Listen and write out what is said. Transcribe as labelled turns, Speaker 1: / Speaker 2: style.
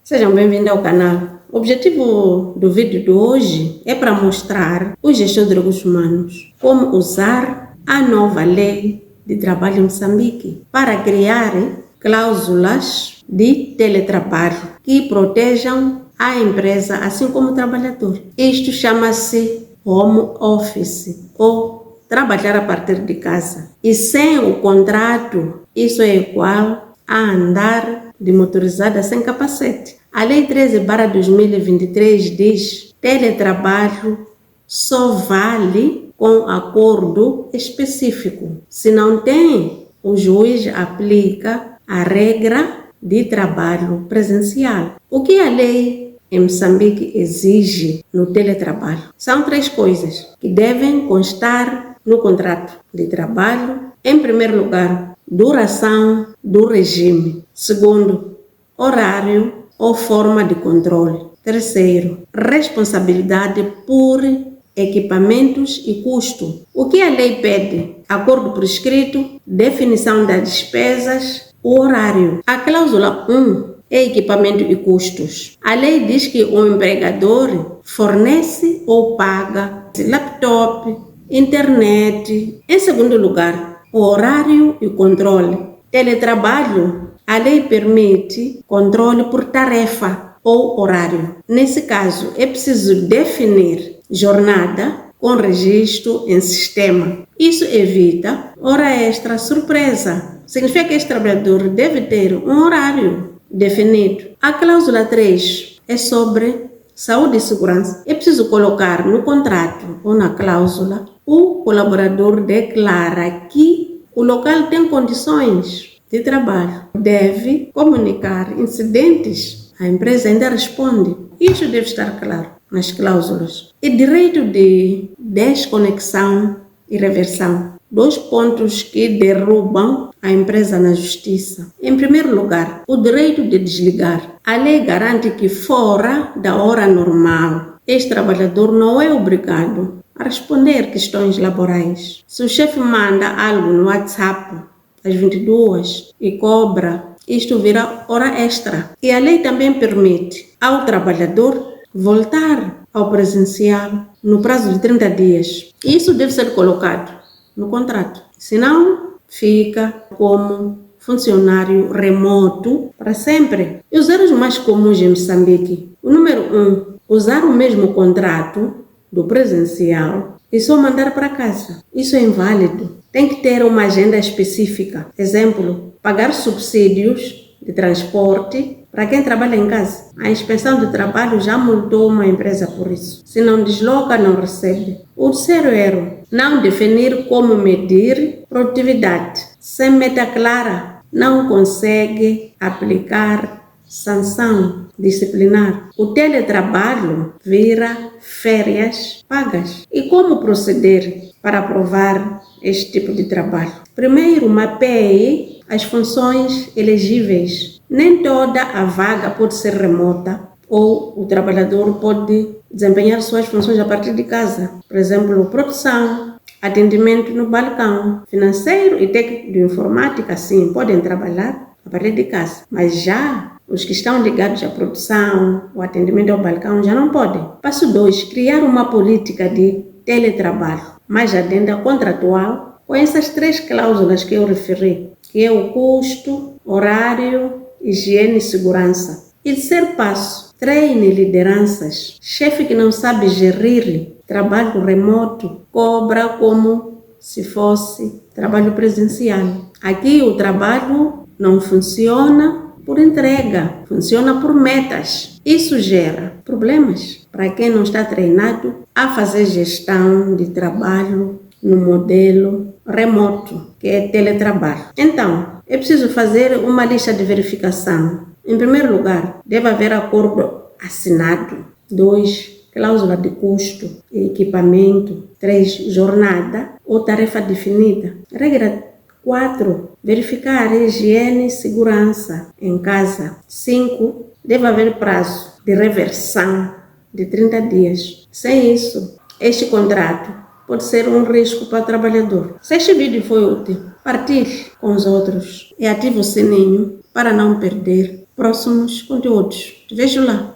Speaker 1: Sejam bem-vindos ao canal. O objetivo do vídeo de hoje é para mostrar o gestor de recursos humanos como usar a nova lei de trabalho em Moçambique para criar cláusulas de teletrabalho que protejam a empresa assim como o trabalhador. Isto chama-se home office ou trabalhar a partir de casa. E sem o contrato, isso é igual a andar de motorizada sem capacete. A Lei 13/2023 diz: teletrabalho só vale com acordo específico. Se não tem, o juiz aplica a regra de trabalho presencial. O que a lei em Moçambique exige no teletrabalho? São 3 coisas que devem constar no contrato de trabalho. Em primeiro lugar, duração do regime. Segundo, horário ou forma de controle. Terceiro, responsabilidade por equipamentos e custo. O que a lei pede? Acordo por escrito, definição das despesas, o horário. A cláusula 1 é equipamento e custos. A lei diz que o empregador fornece ou paga laptop, internet. Em segundo lugar, o horário e controle. Teletrabalho, a lei permite controle por tarefa ou horário. Nesse caso, é preciso definir jornada com registro em sistema. Isso evita hora extra surpresa. Significa que este trabalhador deve ter um horário definido. A cláusula 3 é sobre saúde e segurança. É preciso colocar no contrato ou na cláusula: o colaborador declara que o local tem condições de trabalho, deve comunicar incidentes. A empresa ainda responde. Isso deve estar claro nas cláusulas. E direito de desconexão e reversão. 2 pontos que derrubam a empresa na justiça. Em primeiro lugar, o direito de desligar. A lei garante que fora da hora normal, este trabalhador não é obrigado a responder questões laborais. Se o chefe manda algo no WhatsApp às 22 e cobra, isto vira hora extra. E a lei também permite ao trabalhador voltar ao presencial no prazo de 30 dias. Isso deve ser colocado no contrato. Senão, fica como funcionário remoto para sempre. E os erros mais comuns em Moçambique. O número 1, usar o mesmo contrato do presencial e só mandar para casa. Isso é inválido. Tem que ter uma agenda específica. Exemplo, pagar subsídios de transporte para quem trabalha em casa. A inspeção de trabalho já multou uma empresa por isso. Se não desloca, não recebe. O terceiro erro, não definir como medir produtividade. Sem meta clara, não consegue aplicar sanção disciplinar. O teletrabalho vira férias pagas. E como proceder para aprovar este tipo de trabalho? Primeiro, mapeie as funções elegíveis. Nem toda a vaga pode ser remota ou o trabalhador pode desempenhar suas funções a partir de casa. Por exemplo, produção, atendimento no balcão, financeiro e técnico de informática, sim, podem trabalhar a partir de casa. Mas já os que estão ligados à produção, o atendimento ao balcão, já não podem. Passo 2, criar uma política de teletrabalho mais adenda contratual com essas 3 cláusulas que eu referi, que é o custo, horário, higiene e segurança. E terceiro passo, treine lideranças. Chefe que não sabe gerir trabalho remoto cobra como se fosse trabalho presencial. Aqui o trabalho não funciona por entrega, funciona por metas. Isso gera problemas para quem não está treinado a fazer gestão de trabalho no modelo remoto, que é teletrabalho. Então, é preciso fazer uma lista de verificação. Em primeiro lugar, deve haver acordo assinado. 2, cláusula de custo e equipamento. 3, jornada ou tarefa definida. Regra 4, verificar higiene e segurança em casa. 5, deve haver prazo de reversão de 30 dias. Sem isso, este contrato pode ser um risco para o trabalhador. Se este vídeo foi útil, partilhe com os outros e ative o sininho para não perder próximos conteúdos. Te vejo lá.